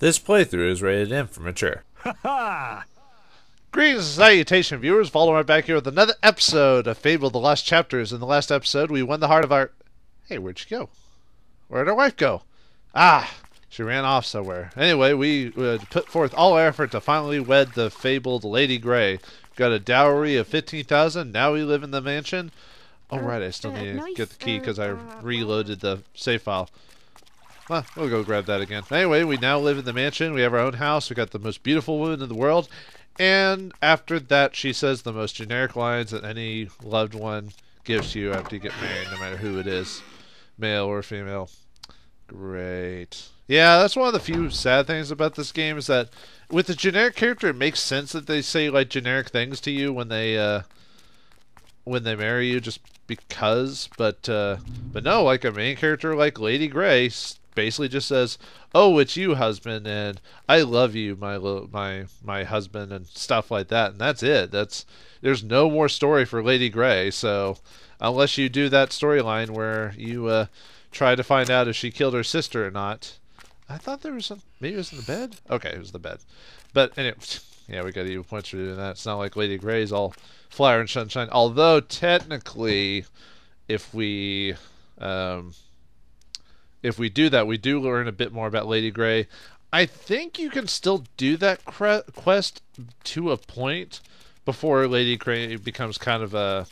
This playthrough is rated M for mature. Ha! Greetings and salutation, viewers. Vauldemare back here with another episode of Fable, the Lost Chapters. In the last episode, we won the heart of our... Hey, where'd she go? Where'd our wife go? Ah, she ran off somewhere. Anyway, we put forth all our effort to finally wed the fabled Lady Grey. Got a dowry of 15,000. Now we live in the mansion. Oh, right, I still need to get the key because I reloaded the save file. Well, we'll go grab that again. Anyway, we now live in the mansion. We have our own house. We got the most beautiful woman in the world. And after that, she says the most generic lines that any loved one gives to you after you get married, no matter who it is, male or female. Great. Yeah, that's one of the few sad things about this game is that with the generic character, it makes sense that they say like generic things to you when they marry you, just because. But no, like a main character like Lady Grey basically just says, "Oh, it's you, husband," and "I love you, my husband," and stuff like that, and that's it. There's no more story for Lady Grey. So unless you do that storyline where you try to find out if she killed her sister or not. I thought there was maybe it was in the bed. Okay, it was the bed. But anyway, yeah, we got evil points for doing that. It's not like Lady Grey's all flower and sunshine. Although technically, if we do that, we do learn a bit more about Lady Grey. I think you can still do that quest to a point before Lady Grey becomes kind of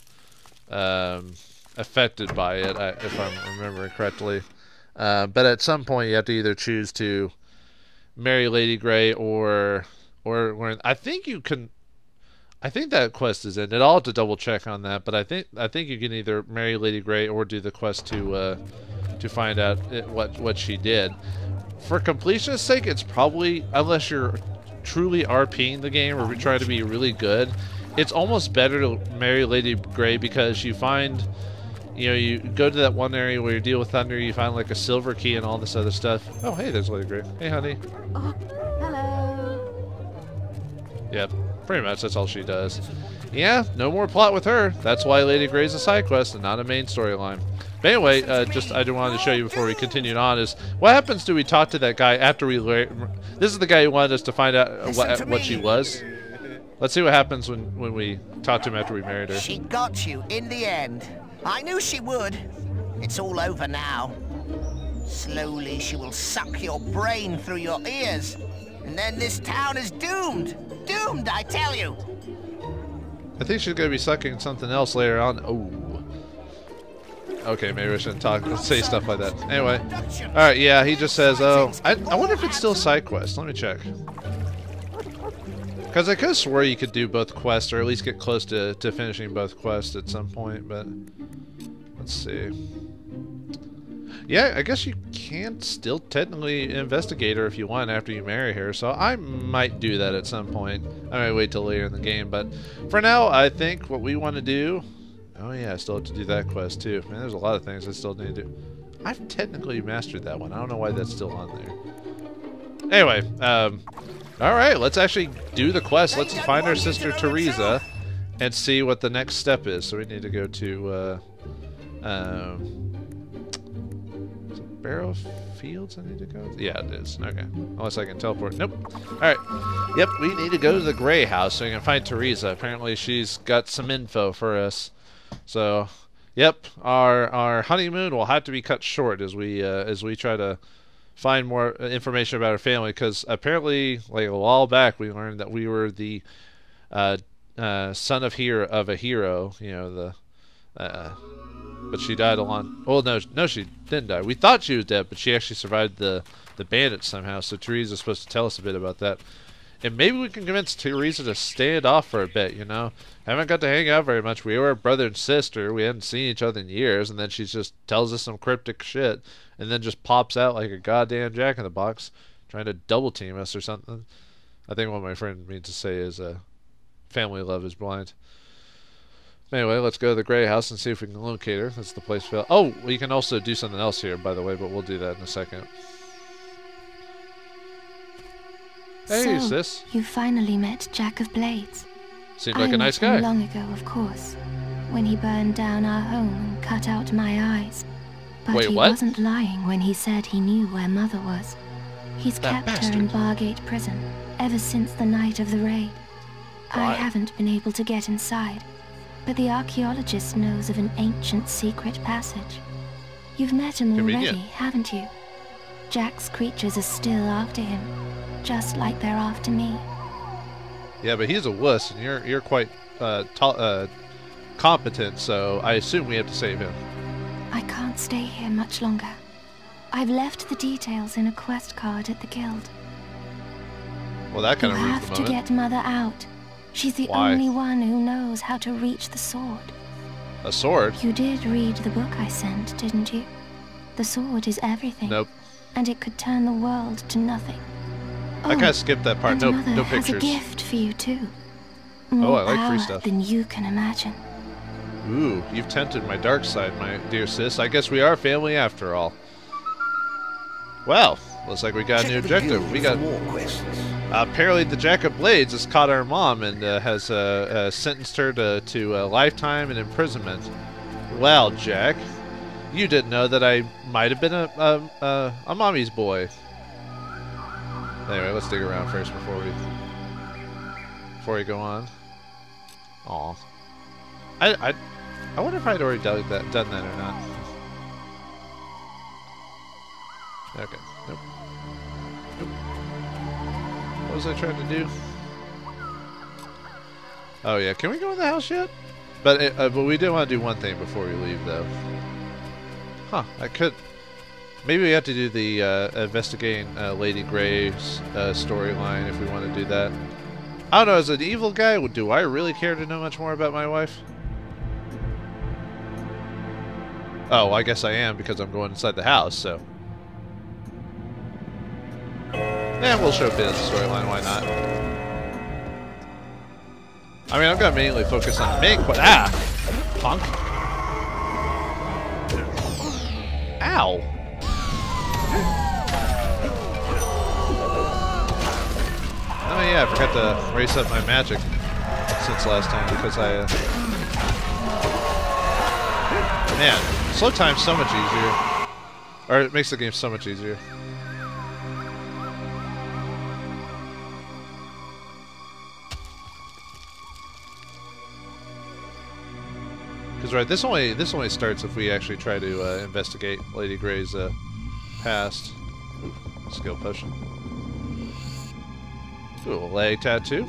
affected by it, if I'm remembering correctly. But at some point, you have to either choose to marry Lady Grey or I think you can. I think that quest is ended. I'll have to double check on that, but I think you can either marry Lady Grey or do the quest to find out what she did. For completion's sake, it's probably, unless you're truly RPing the game or trying to be really good, it's almost better to marry Lady Grey because you find, you go to that one area where you deal with Thunder, you find like a silver key and all this other stuff. Oh, hey, there's Lady Grey. Hey, honey. Oh, hello. Yep, pretty much that's all she does. Yeah, no more plot with her. That's why Lady Grey's a side quest and not a main storyline. But anyway, I just wanted to show you before we continued on is what happens do we talk to that guy after we this is the guy who wanted us to find out what she was. Let's see what happens when we talk to him after we married her. She got you in the end. I knew she would. It's all over now. Slowly she will suck your brain through your ears. And then this town is doomed. Doomed, I tell you. I think she's going to be sucking something else later on. Oh. Okay, maybe I shouldn't say stuff like that. Anyway. Alright, yeah, he just says, oh, I wonder if it's still side quest. Let me check. Because I could have swore you could do both quests, or at least get close to finishing both quests at some point, but let's see. Yeah, I guess you can still technically investigate her if you want after you marry her, so I might do that at some point. I might wait till later in the game, but for now, I think what we want to do... Oh yeah, I still have to do that quest too. Man, there's a lot of things I still need to do. I've technically mastered that one. I don't know why that's still on there. Anyway, alright, let's actually do the quest. Let's find our sister Teresa and see what the next step is. So we need to go to, is it Barrow Fields I need to go to? Yeah, it is. Okay. Unless I can teleport. Nope. Alright. Yep, we need to go to the Grey House so we can find Teresa. Apparently she's got some info for us. So, yep, our honeymoon will have to be cut short as we try to find more information about our family, because apparently, like a while back, we learned that we were the son of a hero. You know, but she died a long. Well, no, she didn't die. We thought she was dead, but she actually survived the bandits somehow. So Teresa's supposed to tell us a bit about that. And maybe we can convince Teresa to stand off for a bit, you know? Haven't got to hang out very much. We were brother and sister. We hadn't seen each other in years. And then she just tells us some cryptic shit. And then just pops out like a goddamn jack-in-the-box trying to double team us or something. I think what my friend means to say is family love is blind. Anyway, let's go to the Grey House and see if we can locate her. That's the place. Oh, we can also do something else here, by the way, but we'll do that in a second. Hey, so, sis. You finally met Jack of Blades. Seemed like a nice guy. I met him long ago, of course, when he burned down our home and cut out my eyes. But Wait, he what? wasn't lying when he said he knew where Mother was. He's That kept her in Bargate prison ever since the night of the raid. Why? I haven't been able to get inside, but the archaeologist knows of an ancient secret passage. You've met him Convenient. already, haven't you? Jack's creatures are still after him, just like they're after me. Yeah, but he's a wuss, and you're quite competent, so I assume we have to save him. I can't stay here much longer. I've left the details in a quest card at the guild. Well, that kind You of ruins have the to moment. get Mother out. She's the Why? only one who knows how to reach the sword. A sword? You did read the book I sent, didn't you? The sword is everything. Nope. And it could turn the world to nothing. I kind of skipped that part. And No, Mother no has a pictures. gift for you too. Oh, More I like free power stuff. than you can imagine. Ooh, you've tempted my dark side, my dear sis. I guess we are family after all. Well, looks like we got a new objective. We got apparently the Jack of Blades has caught our mom and has sentenced her to a lifetime in imprisonment. Well, Jack, you didn't know that I might have been a mommy's boy. Anyway, let's dig around first before we go on. Aw. I wonder if I'd already done that or not. Okay. Nope. Nope. What was I trying to do? Oh yeah, can we go in the house yet? But we do want to do one thing before we leave, though. Huh? I could. Maybe we have to do the investigating Lady Grey's storyline if we want to do that. I don't know. As an evil guy, do I really care to know much more about my wife? Oh, I guess I am because I'm going inside the house. So. Yeah, we'll show a bit of the storyline, why not? I mean, I'm gonna mainly focus on the main quest. Ah! Punk! Ow! Oh yeah, I forgot to race up my magic since last time because I... Man, slow time's so much easier. Or it makes the game so much easier. Because right, this only starts if we actually try to investigate Lady Grey's past. Ooh, skill potion. Ooh, a leg tattoo.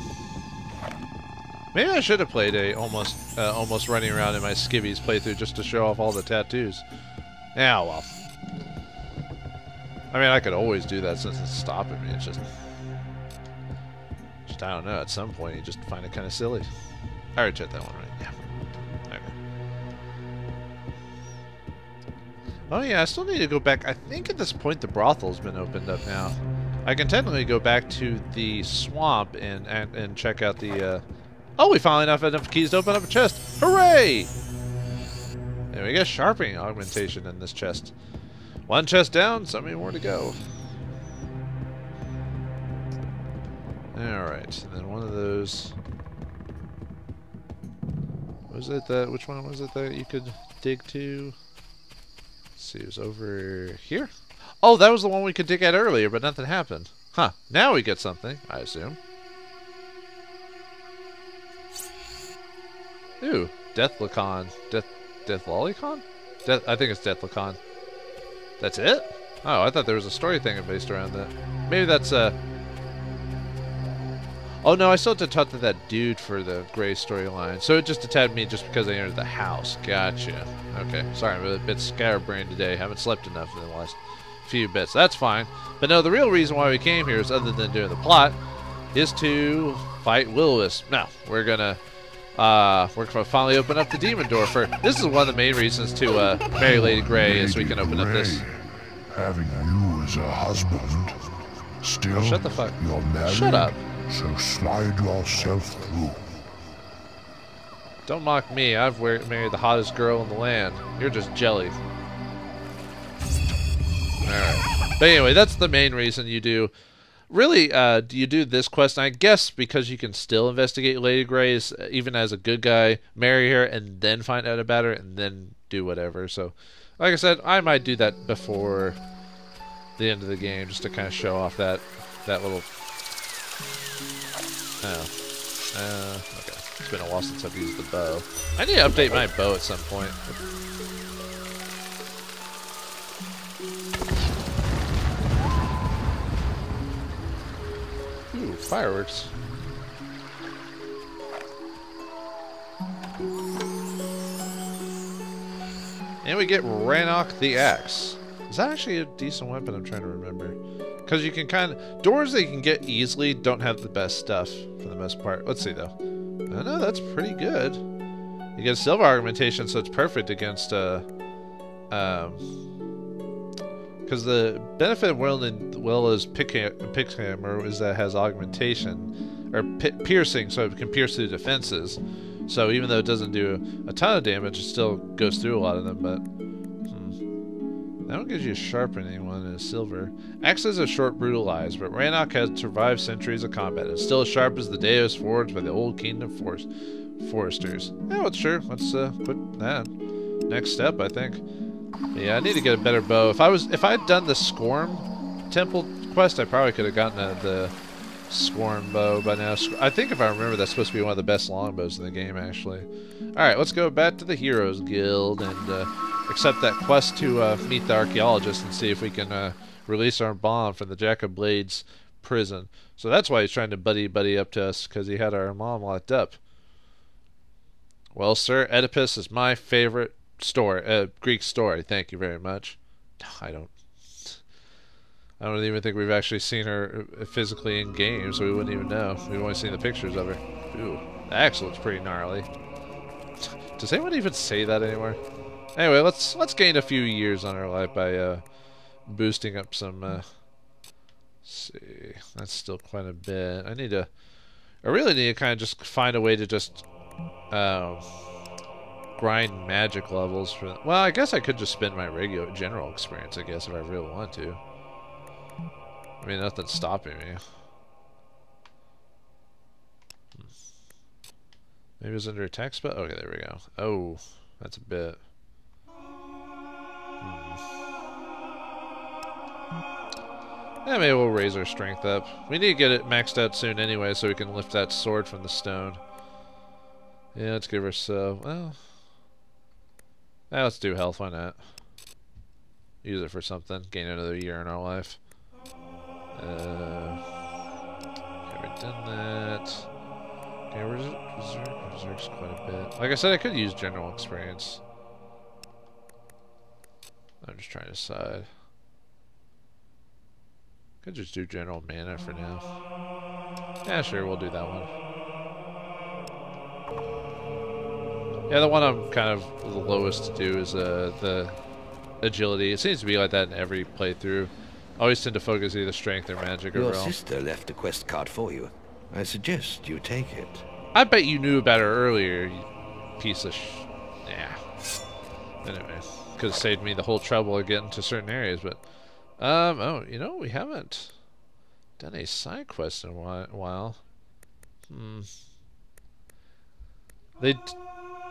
Maybe I should have played a almost running around in my skivvies playthrough just to show off all the tattoos. Yeah, well. I mean, I could always do that since it's stopping me. It's just I don't know. At some point, you just find it kind of silly. I already checked that one, right? Yeah. Oh yeah, I still need to go back. I think at this point the brothel's been opened up now. I can technically go back to the swamp and check out the... Oh, we finally have enough keys to open up a chest. Hooray! And we get sharpening augmentation in this chest. One chest down, so many more to go. Alright, and then one of those... Was it that... Which one was it that you could dig to? See, it was over here? Oh, that was the one we could dig at earlier, but nothing happened. Huh. Now we get something, I assume. Ooh, Deathlicon. Deathlolicon? I think it's Deathlicon. That's it? Oh, I thought there was a story thing based around that. Maybe that's Oh no, I still have to talk to that dude for the Grey storyline. So it just attacked me just because I entered the house. Gotcha. Okay, sorry, I'm a bit scatterbrained today. Haven't slept enough in the last few bits. That's fine. But no, the real reason why we came here is, other than doing the plot, is to fight Will-O-Wisp. Now, we're gonna finally open up the demon door for... This is one of the main reasons to marry Lady Grey, is we can open up this... Having you as a husband, still Oh, shut the fuck... you're married, Shut up. so slide yourself through. Don't mock me. I've married the hottest girl in the land. You're just jelly. Alright. But anyway, that's the main reason you do... Really, you do this quest, and I guess because you can still investigate Lady Grey, even as a good guy, marry her, and then find out about her, and then do whatever. So, like I said, I might do that before the end of the game, just to kind of show off that little. Okay. It's been a while since I've used the bow. I need to update my bow at some point. Ooh, fireworks. And we get Rannoch the Axe. Is that actually a decent weapon? I'm trying to remember. Because you can kind of... Doors that you can get easily don't have the best stuff for the most part. Let's see, though. Oh, no, that's pretty good. You get silver augmentation, so it's perfect against... Because the benefit of Willow's pickhammer is that it has augmentation. Or piercing, so it can pierce through defenses. So even though it doesn't do a ton of damage, it still goes through a lot of them, but... That one gives you a sharpening one and a silver. Axes are short brutalized, but Rannoch has survived centuries of combat. It's still as sharp as the day it was forged by the old kingdom foresters. Yeah, well, sure. Let's put that. Next step, I think. Yeah, I need to get a better bow. If I had done the Scorn Temple quest, I probably could have gotten the Scorn bow by now. I think if I remember, that's supposed to be one of the best longbows in the game, actually. Alright, let's go back to the Heroes Guild and accept that quest to meet the archaeologist and see if we can release our bomb from the Jack of Blades prison. So that's why he's trying to buddy up to us, because he had our mom locked up. Well, sir, Oedipus is my favorite Greek story. Thank you very much. I don't even think we've actually seen her physically in game, so we wouldn't even know. We've only seen the pictures of her. Ooh, the axe looks pretty gnarly. Does anyone even say that anymore? Anyway, let's gain a few years on our life by boosting up some. Let's see, that's still quite a bit. I really need to kind of just find a way to just grind magic levels for. Well, I guess I could just spend my regular general experience. I guess if I really want to. I mean, nothing's stopping me. Maybe it's under attack spell. Okay, there we go. Oh, that's a bit. Yeah, maybe we'll raise our strength up. We need to get it maxed out soon anyway, so we can lift that sword from the stone. Yeah, let's give her well. Yeah, let's do health. Why not? Use it for something. Gain another year in our life. Okay, we've done that. Okay, Reserve's quite a bit. Like I said, I could use general experience. I'm just trying to decide. Could just do general mana for now. Yeah, sure, we'll do that one. Yeah, the one I'm kind of the lowest to do is the agility. It seems to be like that in every playthrough. I always tend to focus either strength or magic or Your realm. sister left a quest card for you. I suggest you take it. I bet you knew about her earlier, you piece of yeah. Anyway, could have saved me the whole trouble of getting to certain areas, but oh, you know, we haven't done a side quest in a while.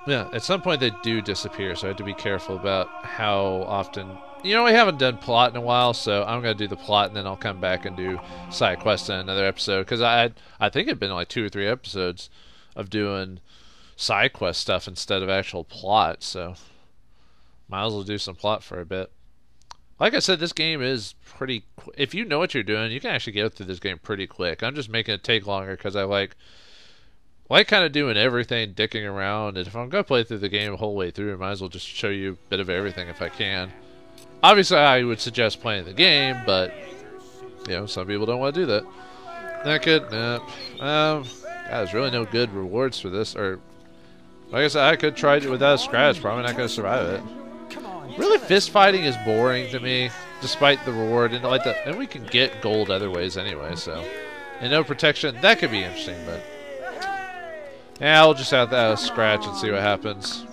Yeah, at some point they do disappear, so I have to be careful about how often. You know, we haven't done plot in a while, so I'm gonna do the plot and then I'll come back and do side quest in another episode, because I think it'd been like 2 or 3 episodes of doing side quest stuff instead of actual plot, so might as well do some plot for a bit. Like I said, this game is pretty if you know what you're doing, you can actually get through this game pretty quick. I'm just making it take longer because I like kind of doing everything, dicking around, and if I'm gonna play through the game the whole way through, I might as well just show you a bit of everything if I can. Obviously, I would suggest playing the game, but you know, some people don't want to do that. Not good. Nope. God, there's really no good rewards for this. Or, like I said, I could try it without a scratch. Probably not going to survive it. Really, fist fighting is boring to me, despite the reward. And we can get gold other ways anyway. So, and no protection. That could be interesting, but yeah, I'll just have that scratch and see what happens.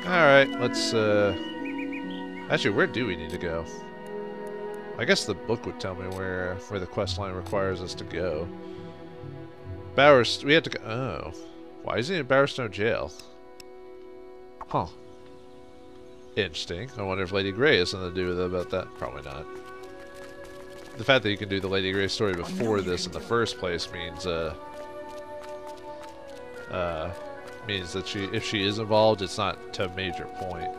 Alright, let's, actually, where do we need to go? I guess the book would tell me where the quest line requires us to go. We have to go, oh. Why is he in Bowerstone Jail? Huh. interesting. I wonder if Lady Grey has something to do with it about that. Probably not. The fact that you can do the Lady Grey story before this in the first place means that if she is involved, it's not to a major point.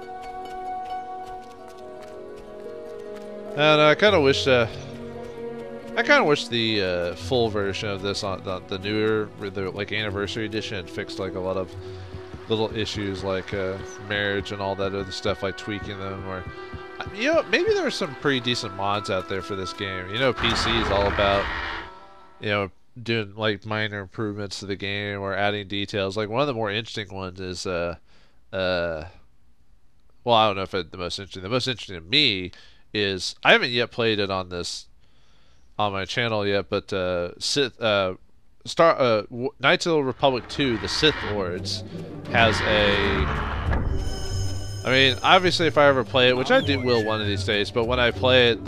And I kind of wish the full version of this on the newer, like anniversary edition, fixed like a lot of little issues like marriage and all that other stuff, like tweaking them, or you know, maybe there are some pretty decent mods out there for this game. You know, PC is all about, you know, doing like minor improvements to the game or adding details. Like one of the more interesting ones is well, I don't know if it's the most interesting. The most interesting to me is, I haven't yet played it on my channel yet, but Knights of the Republic 2, the Sith Lords, has I mean, obviously if I ever play it, which I will one of these days, but when I play it,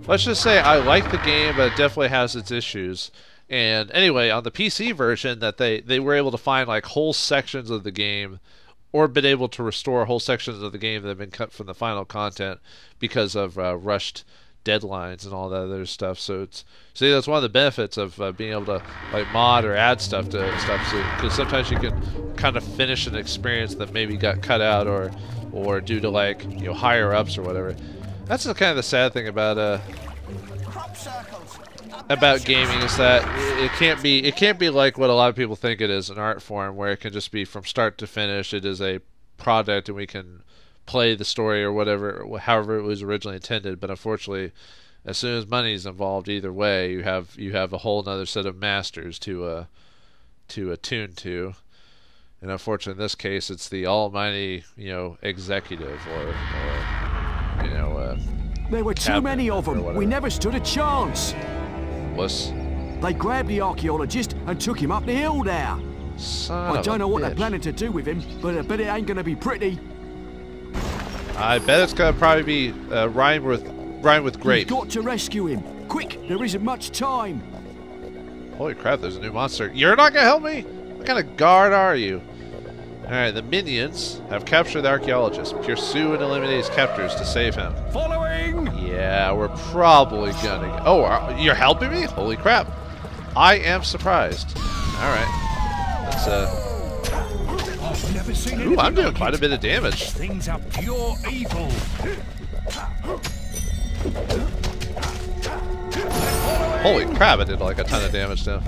let's just say I like the game, but it definitely has its issues. And anyway, on the PC version, that they were able to find like whole sections of the game, or been able to restore whole sections of the game that have been cut from the final content because of rushed deadlines and all that other stuff. So that's one of the benefits of being able to like mod or add stuff to stuff, because sometimes you can kind of finish an experience that maybe got cut out or due to like, you know, higher ups or whatever. That's kind of the sad thing about gaming, is that it can't be like what a lot of people think it is, an art form where it can just be from start to finish. It is a product and we can play the story or whatever, however it was originally intended. But unfortunately, as soon as money's involved, either way, you have a whole other set of masters to attune to. And unfortunately, in this case, it's the almighty, you know, executive or you know, there were too many of them. We never stood a chance. They grabbed the archaeologist and took him up the hill there. I don't know what they're planning to do with him, but I bet it ain't gonna be pretty. I bet it's gonna probably be rhyme with grape. You've got to rescue him. Quick, there isn't much time. Holy crap, there's a new monster. You're not gonna help me? What kind of guard are you? Alright, the minions have captured the archaeologist. Pursue and eliminate his captors to save him. Following! Yeah, we're probably gonna... Oh, you're helping me? Holy crap. I am surprised. Alright. Let's, I've never seen ooh, I'm doing quite a bit of damage. Things are pure evil. Holy crap, I did like a ton of damage now.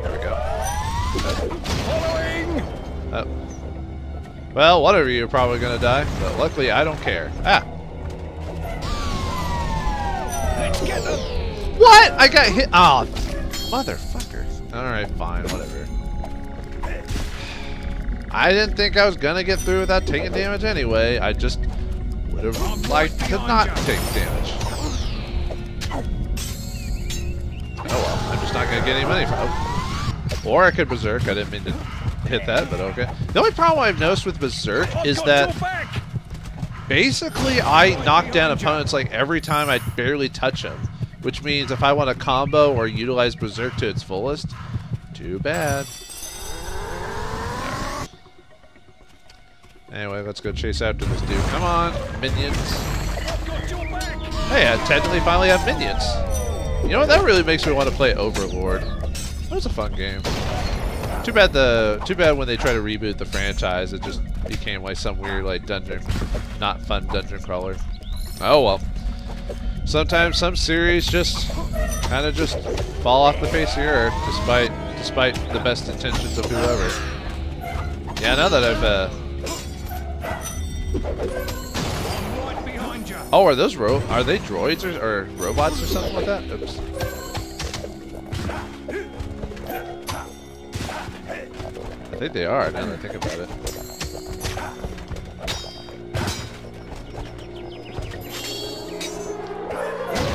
There we go. Well, whatever, you're probably gonna die, but luckily I don't care. Ah! Let's get them. What? I got hit. Oh, motherfucker. Alright, fine, whatever. I didn't think I was gonna get through without taking damage anyway. I just would have liked to not take damage. Oh well, I'm just not gonna get any money from it. Or I could Berserk. I didn't mean to hit that, but okay. The only problem I've noticed with Berserk is that basically I knock down opponents like every time I barely touch them. Which means if I want to combo or utilize Berserk to its fullest, too bad. Anyway, let's go chase after this dude. Come on, minions. Hey, I technically finally have minions. You know what? That really makes me want to play Overlord. That was a fun game. Too bad when they try to reboot the franchise, it just became like some weird like not fun dungeon crawler. Oh well. Sometimes some series just kind of just fall off the face of the earth, despite the best intentions of whoever. Yeah, now that I've oh, are those are they droids or robots or something like that? Oops. I think they are, now that I think about it.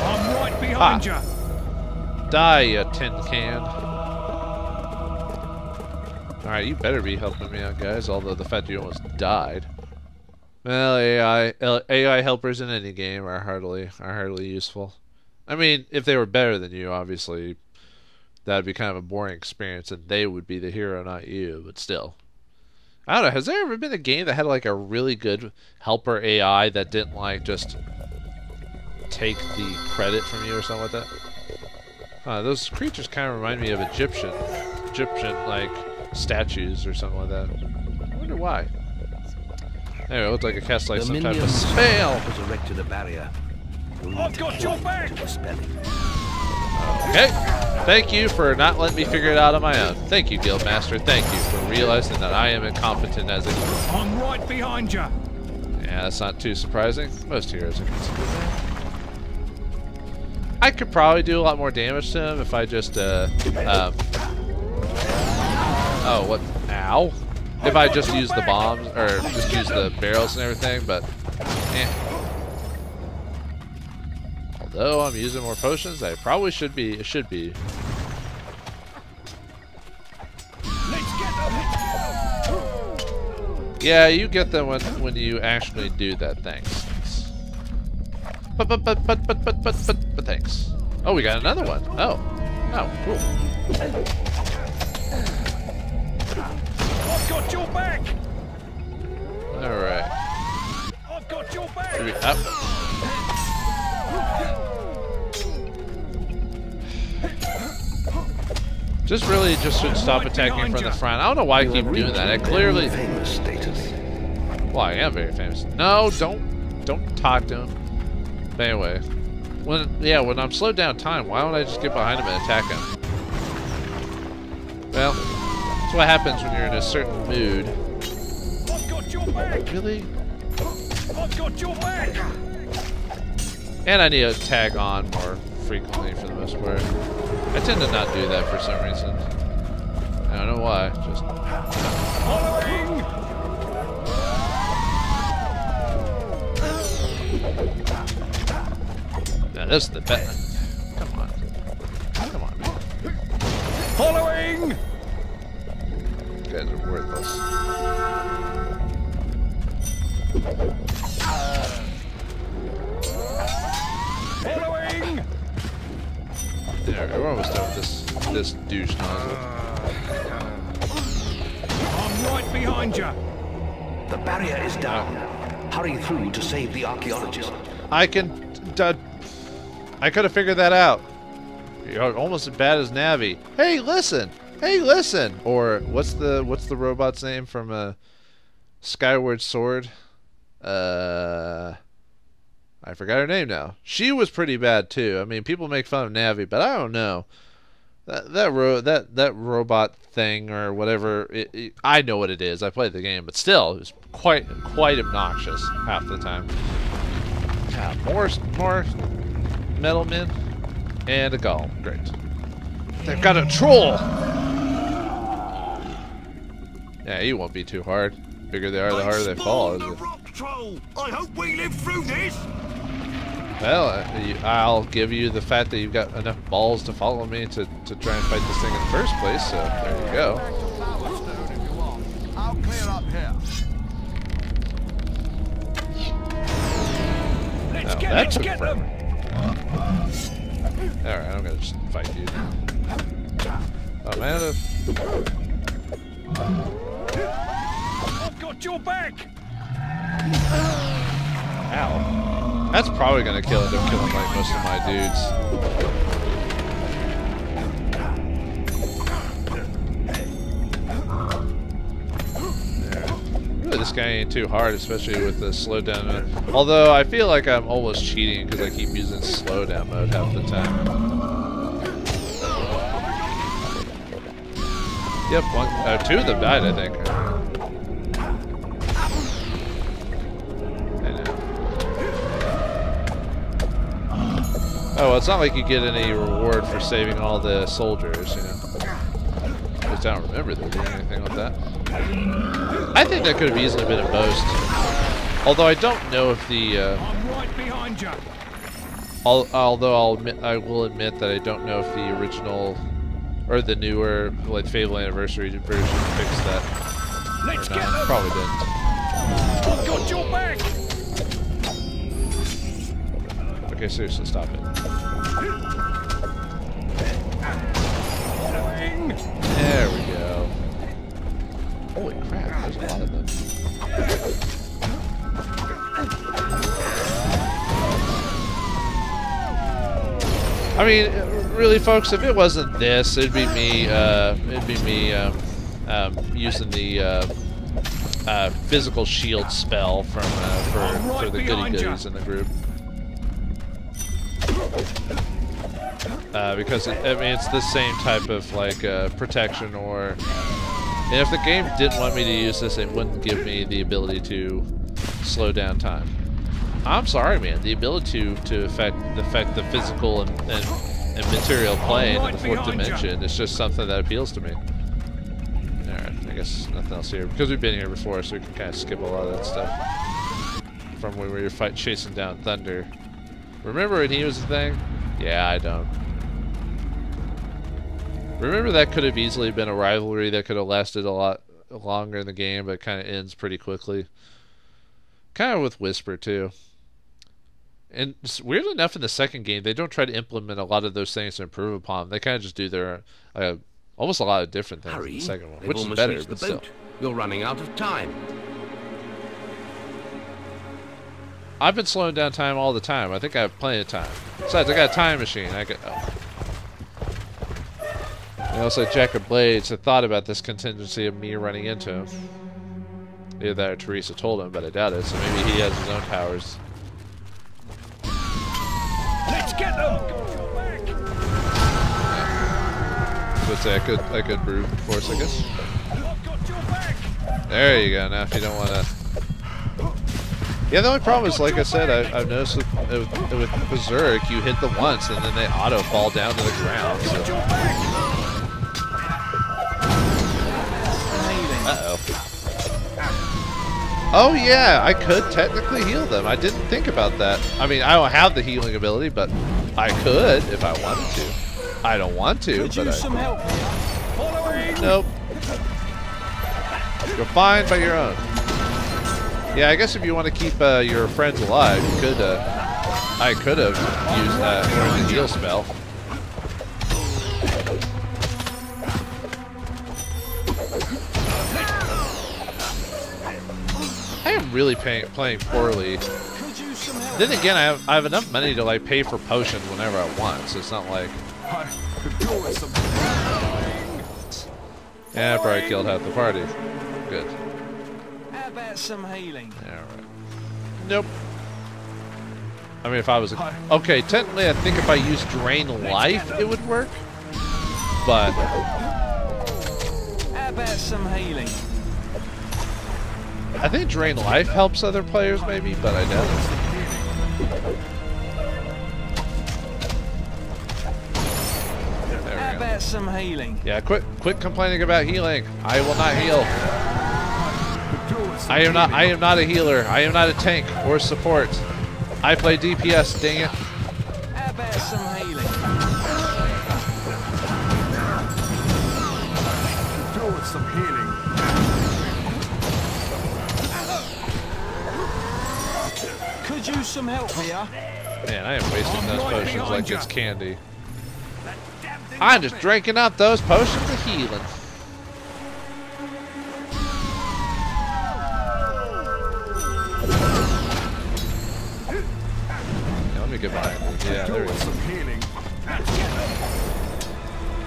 I'm right behind you. Die, you tin can. Alright, you better be helping me out, guys, although the fact you almost died. Well, AI helpers in any game are hardly useful. I mean, if they were better than you, obviously that'd be kind of a boring experience, and they would be the hero, not you. But still, I don't know. Has there ever been a game that had like a really good helper AI that didn't like just take the credit from you or something like that? Those creatures kind of remind me of Egyptian like statues or something like that. I wonder why. Anyway, it looked like a cast like some type of spell. Was erected a barrier. I've got your back. Okay. Thank you for not letting me figure it out on my own. Thank you, Guildmaster. Thank you for realizing that I am incompetent as a hero. I'm right behind you. Yeah, that's not too surprising. Most heroes are considered that. I could probably do a lot more damage to him if I just, oh, what? Ow. If I just use the bombs, or just use the barrels and everything, but, although I'm using more potions, I probably should be, it should be. Yeah, you get them when you actually do that, thanks. But thanks. Oh, we got another one. Oh, cool. I've got your back. All right. I've got your back. Just should stop attacking from the front. I don't know why I keep doing that. I clearly. Famous status. Well, I am very famous. No, don't talk to him. But anyway, when I'm slowed down time, why don't I just get behind him and attack him? Well, that's what happens when you're in a certain mood. I've got your back. Really? I've got your back. And I need to tag on more frequently for the most part. I tend to not do that for some reason. I don't know why. Just Following. now this is the best. Come on, man. Following. You guys are worthless. Following. There, we're almost done with this douche nozzle. I'm right behind you. The barrier is down. Hurry through to save the archaeologist. I could have figured that out. You're almost as bad as Navi. Hey, listen! Hey, listen! Or what's the robot's name from Skyward Sword? I forgot her name now. She was pretty bad too. I mean, people make fun of Navi, but I don't know. That robot thing or whatever. I know what it is. I played the game, but still, it was quite obnoxious half the time. More metal men and a golem. Great. They've got a troll. Yeah, you won't be too hard. The bigger they are, the harder they fall. Isn't it? Rock troll. I hope we live through this. Well, I'll give you the fact that you've got enough balls to follow me to try and fight this thing in the first place, so there you go. I'll clear up here. Let's get them. Alright, I'm gonna just fight you. Oh man, I've got your back. ow. That's probably gonna end up killing like most of my dudes. Really, this guy ain't too hard, especially with the slowdown mode. Although I feel like I'm almost cheating because I keep using slowdown mode half the time. Yep, two of them died, I think. Oh, well, it's not like you get any reward for saving all the soldiers, you know. At least I don't remember there being anything like that. I think that could have easily been a boast. Although I don't know if the... I'm right behind you. Although I will admit that I don't know if the original or the newer like Fable Anniversary version fixed that. Let's get them. Probably didn't. I've got your back. Okay, seriously, stop it. I mean, really, folks, if it wasn't this, it'd be me. Using the physical shield spell from for the goody goodies in the group. Because I mean, it's the same type of like protection, or and if the game didn't want me to use this, it wouldn't give me the ability to slow down time. I'm sorry, man. The ability to affect the physical and material plane in the fourth dimension is just something that appeals to me. Alright, I guess nothing else here. Because we've been here before, so we can kind of skip a lot of that stuff. From when we were chasing down Thunder. Remember when he was a thing? Yeah, I don't. Remember that could have easily been a rivalry that could have lasted a lot longer in the game, but kind of ends pretty quickly. Kind of with Whisper, too. And weirdly enough, in the second game, they don't try to implement a lot of those things to improve upon them. They kind of just do their almost a lot of different things in the second one, which is better, but still. You're running out of time. I've been slowing down time all the time. I think I have plenty of time. Besides, I got a time machine. I could. Oh. And also, Jack of Blades had thought about this contingency of me running into him. Either that or Teresa told him, but I doubt it. So maybe he has his own powers. Let's get them! So it's a good brute force, I guess. There you go. Now, if you don't want to. Yeah, the only problem is, like I said, I've noticed with Berserk, you hit them once and then they auto fall down to the ground. So. Uh-oh. Oh yeah, I could technically heal them. I didn't think about that. I mean, I don't have the healing ability, but I could if I wanted to. I don't want to, but I... Nope. You're fine by your own. Yeah, I guess if you want to keep your friends alive, you could. I could have used learned the heal spell. I am really playing poorly. Then again, I have enough money to like pay for potions whenever I want, so it's not like. Yeah, I probably killed half the party. Good. How about some healing? Alright. Nope. I mean, if I was... Okay, technically, I think if I used Drain Life, it would work. But... How about some healing? I think Drain Life helps other players, maybe, but I doubt it. How about some healing? Yeah, quit complaining about healing. I will not heal. I am not a healer. I am not a tank or support. I play DPS, dang it. How about some healing? Doing some healing. Could use some help here. Man, I am wasting those potions like it's candy. I'm just drinking up those potions of healing. Let me get behind you. Yeah, there we go.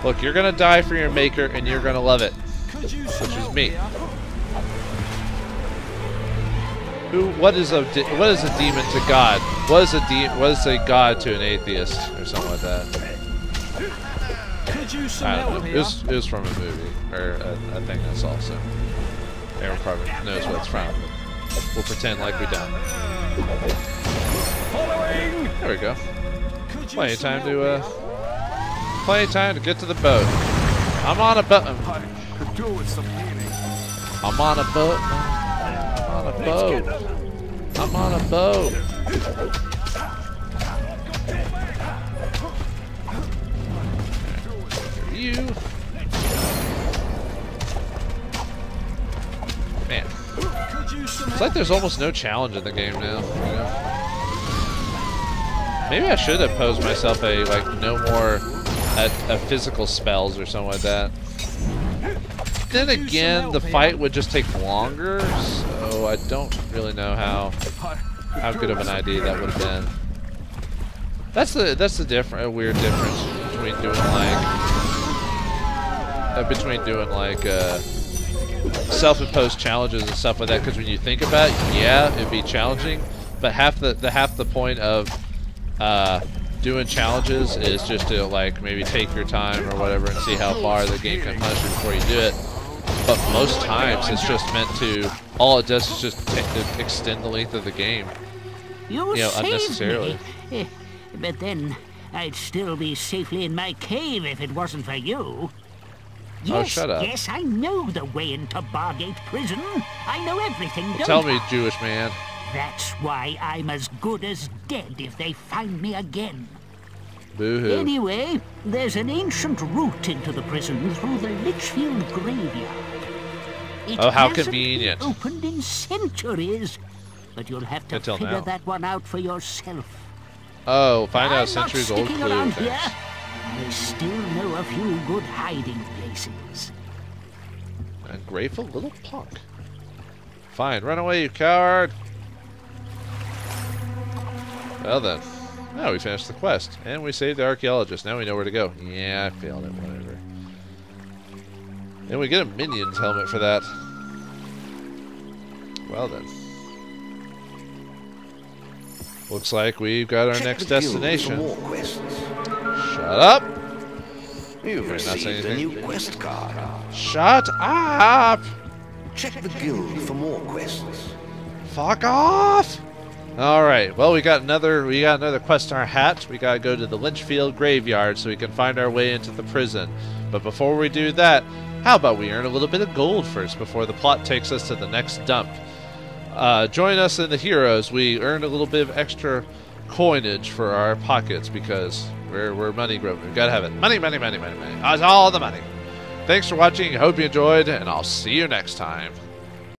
Look, you're gonna die for your maker, and you're gonna love it, which is me. What is a demon to God? What is a god to an atheist, or something like that? I don't know. It was from a movie or a thing I saw. So everyone probably knows what it's from. We'll pretend like we don't. There we go. Plenty of time to get to the boat. I'm on a boat. I'm on a boat. I'm on a boat. I'm on a boat. You. Man. It's like there's almost no challenge in the game now. You know? Maybe I should have posed myself a no more physical spells or something like that. Then again, the fight would just take longer, so I don't really know how good of an idea that would have been. That's the weird difference between doing like self-imposed challenges and stuff like that. Because when you think about it, yeah, it'd be challenging, but half the point of doing challenges is just to like maybe take your time or whatever and see how far the game can punish you before you do it. But most times it's just meant to, all it does is just extend the length of the game, you know, unnecessarily. But then I'd still be safely in my cave if it wasn't for you. Yes, oh, shut up. Yes, I know the way into Bargate Prison. I know everything, don't Tell me, Jewish man. That's why I'm as good as dead if they find me again. Boo-hoo. Anyway, there's an ancient route into the prison through the Litchfield graveyard. It oh, how hasn't convenient. been opened in centuries, but you'll have to Until figure now. that one out for yourself. Oh, find out I'm centuries not old sticking clue. around here. I still know a few good hiding places. Ungrateful little punk. Fine, run away, you coward. Well then. Now we finished the quest. And we saved the archaeologist. Now we know where to go. Yeah, I failed it. Whatever. And we get a Minions helmet for that. Well then. Looks like we've got our next destination. Shut up! You've received a new quest card. Shut up! Check the guild for more quests. Fuck off! Alright, well we got another quest in our hat. We gotta go to the Lynchfield graveyard so we can find our way into the prison. But before we do that, how about we earn a little bit of gold first before the plot takes us to the next dump. Join us in the heroes. We earn a little bit of extra coinage for our pockets because we're money groping. We gotta have it. Money, money, money, money, money. That's all the money. Thanks for watching. I hope you enjoyed, and I'll see you next time.